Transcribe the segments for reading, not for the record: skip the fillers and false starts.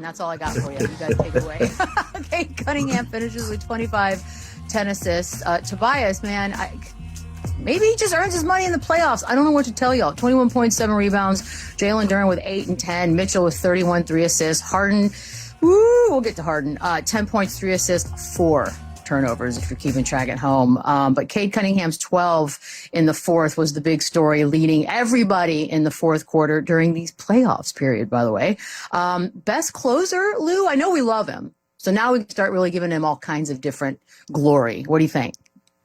That's all I got for you. You guys take it away. Cade Cunningham finishes with 25, 10 assists. Tobias, man, maybe he just earns his money in the playoffs. I don't know what to tell y'all. 21 points, 7 rebounds. Jalen Duren with 8 and 10. Mitchell with 31, 3 assists. Harden, we'll get to Harden. 10 points, 3 assists, 4 turnovers if you're keeping track at home. But Cade Cunningham's 12 in the fourth was the big story, leading everybody in the fourth quarter during these playoffs period, by the way. Best closer, Lou? I know we love him. So now we can start really giving him all kinds of different glory. What do you think?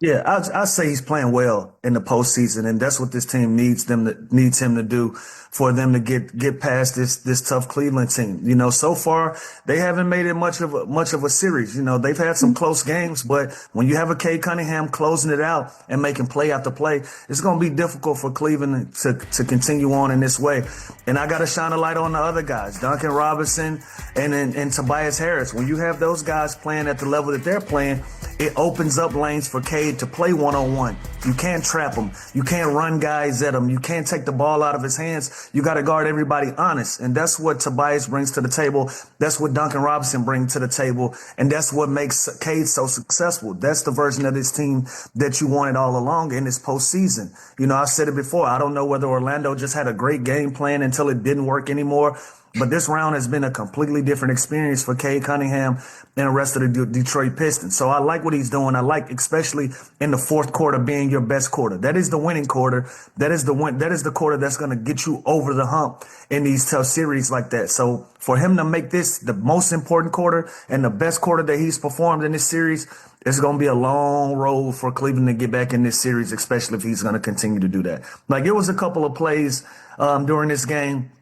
Yeah, I'd say he's playing well in the postseason, and that's what this team needs him to do for them to get past this tough Cleveland team. You know, so far they haven't made it much of a series. You know, they've had some close games, but when you have a Cade Cunningham closing it out and making play after play, it's going to be difficult for Cleveland to continue on in this way. And I got to shine a light on the other guys, Duncan Robinson and Tobias Harris. When you have those guys playing at the level that they're playing, it opens up lanes for Cade to play one-on-one. You can't trap him. You can't run guys at him. You can't take the ball out of his hands. You got to guard everybody honest. And that's what Tobias brings to the table. That's what Duncan Robinson brings to the table. And that's what makes Cade so successful. That's the version of this team that you wanted all along in this postseason. You know, I said it before. I don't know whether Orlando just had a great game plan until it didn't work anymore. But this round has been a completely different experience for Cade Cunningham and the rest of the Detroit Pistons. So I like what he's doing. I like, especially in the fourth quarter, being your best quarter. That is the winning quarter. That is the quarter that's going to get you over the hump in these tough series like that. So for him to make this the most important quarter and the best quarter that he's performed in this series, it's going to be a long road for Cleveland to get back in this series, especially if he's going to continue to do that. Like, it was a couple of plays during this game.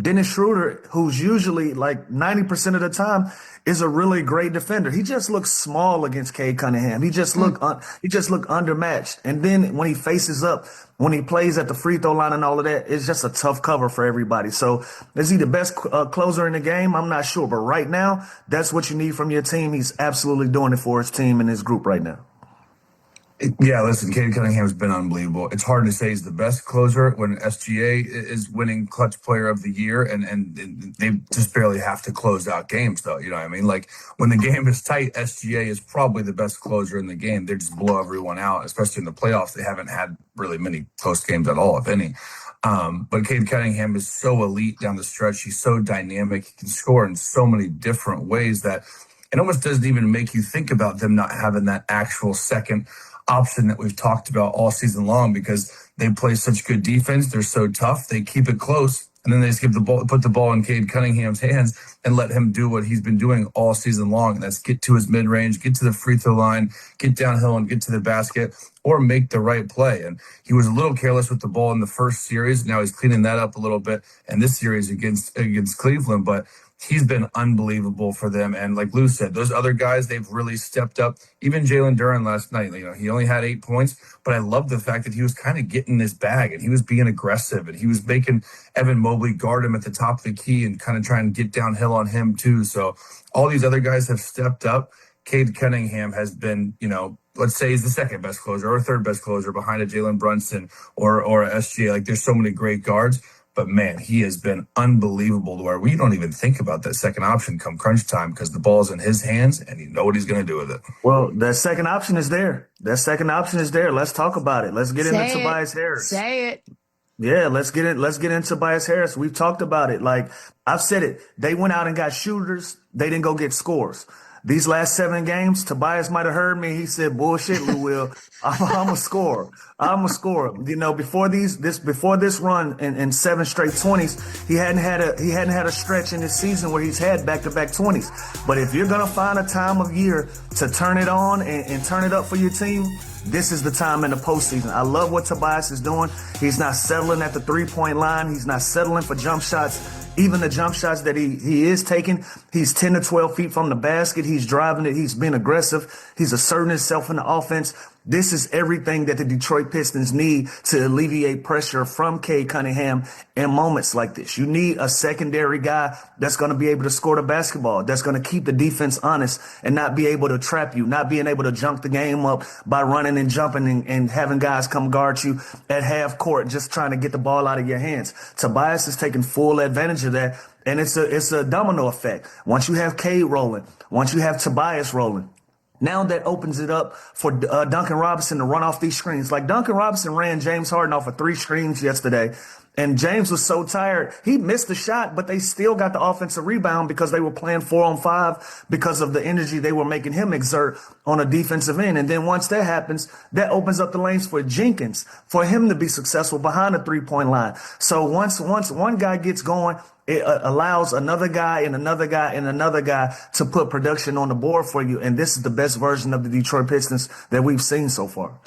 Dennis Schroeder, who's usually like 90% of the time is a really great defender. He just looks small against Cade Cunningham. He just looked undermatched. And then when he faces up, when he plays at the free throw line and all of that, it's just a tough cover for everybody. So is he the best closer in the game? I'm not sure. But right now, that's what you need from your team. He's absolutely doing it for his team and his group right now. Yeah, listen, Cade Cunningham has been unbelievable. It's hard to say he's the best closer when SGA is winning Clutch Player of the Year, and they just barely have to close out games, though. You know what I mean? Like, when the game is tight, SGA is probably the best closer in the game. They just blow everyone out, especially in the playoffs. They haven't had really many close games at all, if any. But Cade Cunningham is so elite down the stretch. He's so dynamic. He can score in so many different ways that it almost doesn't even make you think about them not having that actual second option that we've talked about all season long, because they play such good defense. They're so tough. They keep it close, and then they just put the ball in Cade Cunningham's hands and let him do what he's been doing all season long. And that's get to his mid-range, get to the free throw line, get downhill and get to the basket, or make the right play. And he was a little careless with the ball in the first series. Now he's cleaning that up a little bit in this series against Cleveland, but he's been unbelievable for them. And like Lou said, those other guys, they've really stepped up. Even Jalen Duren last night, you know, he only had 8 points, but I love the fact that he was kind of getting this bag and he was being aggressive and he was making Evan Mobley guard him at the top of the key and kind of trying to get downhill on him too. So all these other guys have stepped up. Cade Cunningham has been, you know, let's say he's the second best closer or third best closer behind a Jalen Brunson or a SGA. Like, there's so many great guards. But, man, he has been unbelievable to where we don't even think about that second option come crunch time because the ball's in his hands and you know what he's going to do with it. Well, that second option is there. Let's talk about it. Let's get into Tobias Harris. Say it. Yeah, let's get into Tobias Harris. We've talked about it. Like, I've said it. They went out and got shooters. They didn't go get scores. These last 7 games, Tobias might have heard me. He said, "Bullshit, Lou Will. I'm a scorer. I'm a scorer." You know, before this run in 7 straight 20s, he hadn't had a stretch in this season where he's had back-to-back 20s. But if you're gonna find a time of year to turn it on and turn it up for your team, this is the time in the postseason. I love what Tobias is doing. He's not settling at the 3-point line. He's not settling for jump shots. Even the jump shots that he is taking, he's 10 to 12 feet from the basket. He's driving it. He's being aggressive. He's asserting himself in the offense. This is everything that the Detroit Pistons need to alleviate pressure from Cade Cunningham in moments like this. You need a secondary guy that's going to be able to score the basketball, that's going to keep the defense honest and not be able to trap you, not being able to junk the game up by running and jumping and having guys come guard you at half court just trying to get the ball out of your hands. Tobias is taking full advantage of that. And it's a domino effect. Once you have Cade rolling, once you have Tobias rolling, now that opens it up for Duncan Robinson to run off these screens. Like Duncan Robinson ran James Harden off of 3 screens yesterday. And James was so tired. He missed the shot, but they still got the offensive rebound because they were playing 4-on-5 because of the energy they were making him exert on a defensive end. And then once that happens, that opens up the lanes for Jenkins, for him to be successful behind the 3-point line. So once one guy gets going, it allows another guy and another guy and another guy to put production on the board for you. And this is the best version of the Detroit Pistons that we've seen so far.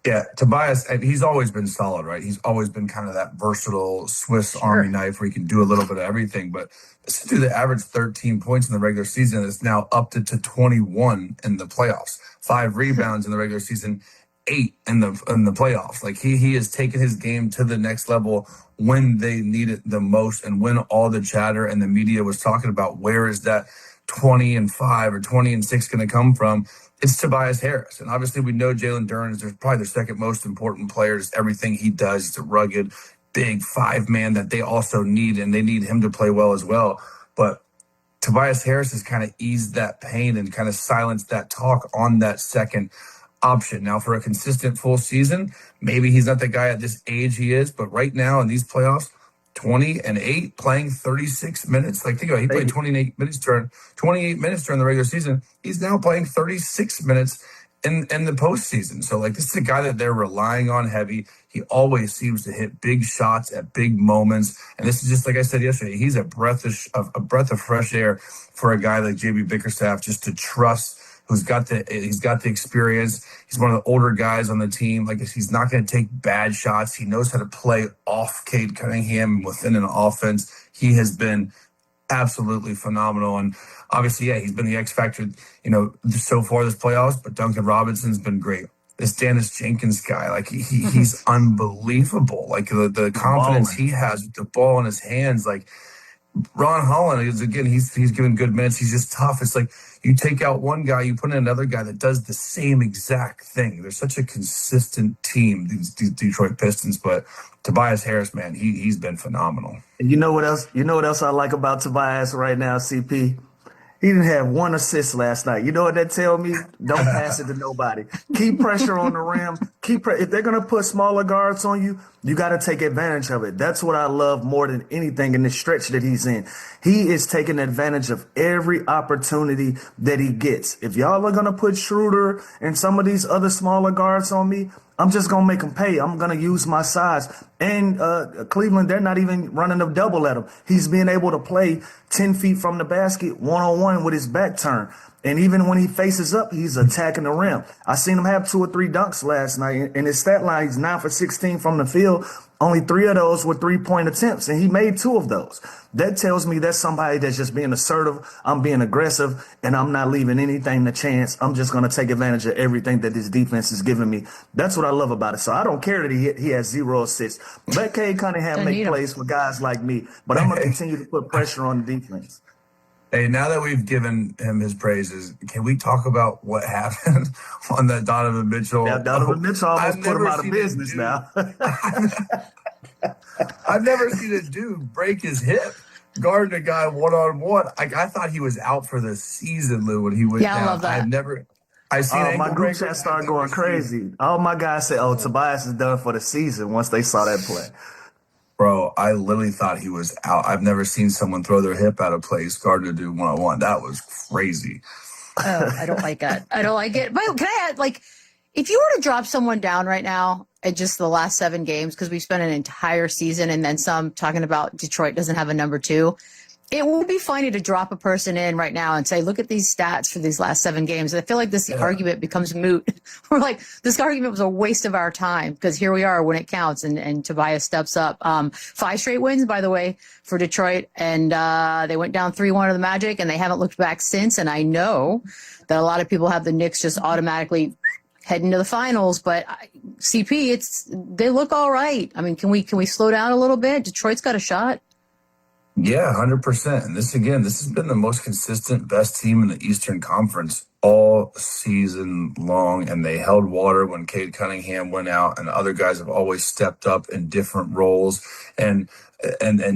Yeah, Tobias, he's always been solid, right? He's always been kind of that versatile Swiss Army knife where he can do a little bit of everything. But this dude that averaged 13 points in the regular season is now upped it to 21 in the playoffs. 5 rebounds in the regular season, 8 in the playoffs. Like he has taken his game to the next level when they need it the most, and when all the chatter and the media was talking about where is that 20-5 or 20-6 going to come from. It's Tobias Harris. And obviously we know Jalen Duren is probably their second most important player. Just everything he does. He's a rugged, big 5-man that they also need, and they need him to play well as well. But Tobias Harris has kind of eased that pain and kind of silenced that talk on that second option. Now, for a consistent full season, maybe he's not the guy at this age he is, but right now in these playoffs, 20-8, playing 36 minutes. Like, think about it. He played 28 minutes during the regular season. He's now playing 36 minutes in the postseason. So, like, this is a guy that they're relying on heavy. He always seems to hit big shots at big moments. And this is just, like I said yesterday, he's a breath of fresh air for a guy like JB Bickerstaff just to trust. He's got the experience. He's one of the older guys on the team. Like, he's not going to take bad shots. He knows how to play off Cade Cunningham within an offense. He has been absolutely phenomenal. And obviously, yeah, he's been the X factor, so far this playoffs, but Duncan Robinson's been great. This Dennis Jenkins guy, like he's unbelievable. Like the confidence he has with the ball in his hands, like Ron Holland is, again, he's given good minutes. He's just tough. It's like you take out one guy, you put in another guy that does the same exact thing. They're such a consistent team, these Detroit Pistons. But Tobias Harris, man, he's been phenomenal. And you know what else? You know what else I like about Tobias right now, CP? He didn't have 1 assist last night. You know what that tell me? Don't pass it to nobody. Keep pressure on the rim. If they're going to put smaller guards on you, you got to take advantage of it. That's what I love more than anything in this stretch that he's in. He is taking advantage of every opportunity that he gets. If y'all are going to put Schroeder and some of these other smaller guards on me, I'm just going to make them pay. I'm going to use my size. And Cleveland, they're not even running a double at him. He's being able to play 10 feet from the basket one-on-one with his back turned. And even when he faces up, he's attacking the rim. I seen him have 2 or 3 dunks last night. In his stat line, he's 9 for 16 from the field. Only 3 of those were 3-point attempts, and he made 2 of those. That tells me that's somebody that's just being assertive. I'm being aggressive, and I'm not leaving anything to chance. I'm just going to take advantage of everything that this defense is giving me. That's what I love about it. So I don't care that he has 0 assists. Let Cade Cunningham make plays for guys like me, but I'm going to continue to put pressure on the defense. Hey, now that we've given him his praises, can we talk about what happened on that Donovan Mitchell? Yeah, Donovan Mitchell almost put him out of business now. I've never seen a dude break his hip guarding a guy one-on-one. I thought he was out for the season, Lou, when he went down. I love that. I seen my group chat started going crazy. All my guys said, Tobias is done for the season once they saw that play. Bro, I literally thought he was out. I've never seen someone throw their hip out of place, guarding a dude one-on-one. That was crazy. Oh, I don't like that. I don't like it. But can I add, like, if you were to drop someone down right now at just the last 7 games, because we spent an entire season and then some talking about Detroit doesn't have a number 2, it would be funny to drop a person in right now and say, look at these stats for these last 7 games. I feel like this argument becomes moot. We're like, this argument was a waste of our time because here we are when it counts, and Tobias steps up. 5 straight wins, by the way, for Detroit, and they went down 3-1 to the Magic, and they haven't looked back since. And I know that a lot of people have the Knicks just automatically heading to the finals, but CP, they look all right. I mean, can we slow down a little bit? Detroit's got a shot. Yeah, 100%. And this has been the most consistent, best team in the Eastern Conference all season long, and they held water when Cade Cunningham went out, and other guys have always stepped up in different roles. And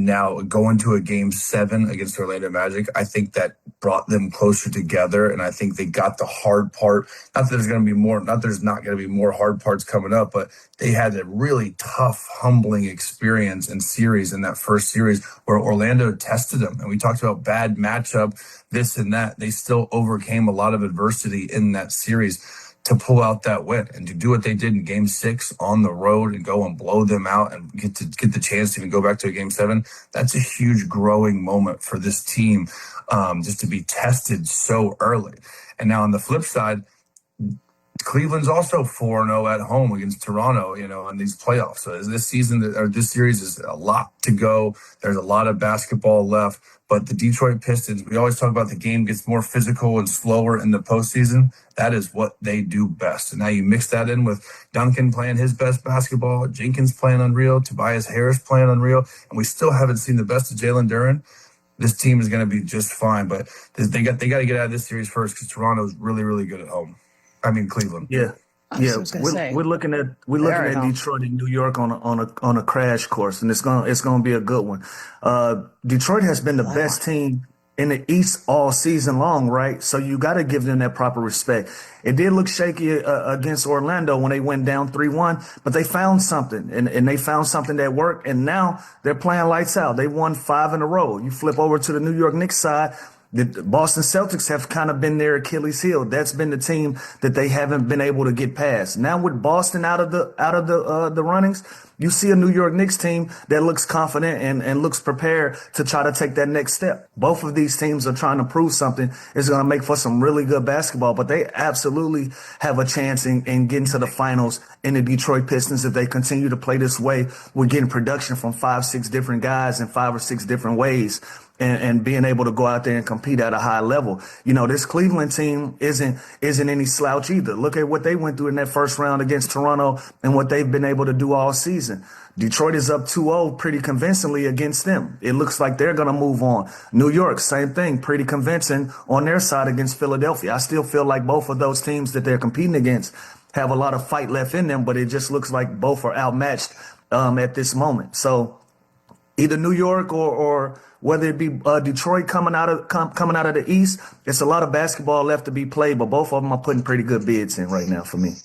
now going to a game 7 against Orlando Magic, I think that brought them closer together, and I think they got the hard part. Not that there's going to be more, not that there's not going to be more hard parts coming up, but they had a really tough, humbling experience and series in that first series where Orlando tested them, and we talked about bad matchup, this and that. They still overcame a lot of adversity in that series to pull out that win and to do what they did in game 6 on the road and go and blow them out and get the chance to even go back to a game 7. That's a huge growing moment for this team, just to be tested so early. And now on the flip side, Cleveland's also 4-0 at home against Toronto, in these playoffs. So this season or this series is a lot to go. There's a lot of basketball left. But the Detroit Pistons, we always talk about the game gets more physical and slower in the postseason. That is what they do best. And now you mix that in with Duncan playing his best basketball, Jenkins playing unreal, Tobias Harris playing unreal, and we still haven't seen the best of Jalen Duren. This team is going to be just fine. But they got to get out of this series first because Toronto is really, really good at home. I mean Cleveland. Yeah. Yeah, we're looking at Detroit and New York on a crash course, and it's gonna be a good one. Detroit has been the best team in the East all season long, right? So you got to give them that proper respect. It did look shaky against Orlando when they went down 3-1, but they found something, and they found something that worked, and now they're playing lights out. They won 5 in a row. You flip over to the New York Knicks side. The Boston Celtics have kind of been their Achilles heel. That's been the team that they haven't been able to get past. Now with Boston out of the runnings, you see a New York Knicks team that looks confident and looks prepared to try to take that next step. Both of these teams are trying to prove something. It's going to make for some really good basketball, but they absolutely have a chance in getting to the finals in the Detroit Pistons if they continue to play this way. We're getting production from 5-6 different guys in 5 or 6 different ways. And being able to go out there and compete at a high level. This Cleveland team isn't any slouch either. Look at what they went through in that first round against Toronto and what they've been able to do all season. Detroit is up 2-0 pretty convincingly against them. It looks like they're going to move on. New York, same thing, pretty convincing on their side against Philadelphia. I still feel like both of those teams that they're competing against have a lot of fight left in them, but it just looks like both are outmatched at this moment. So either New York or whether it be Detroit coming out of the East, it's a lot of basketball left to be played, but both of them are putting pretty good bids in right now for me.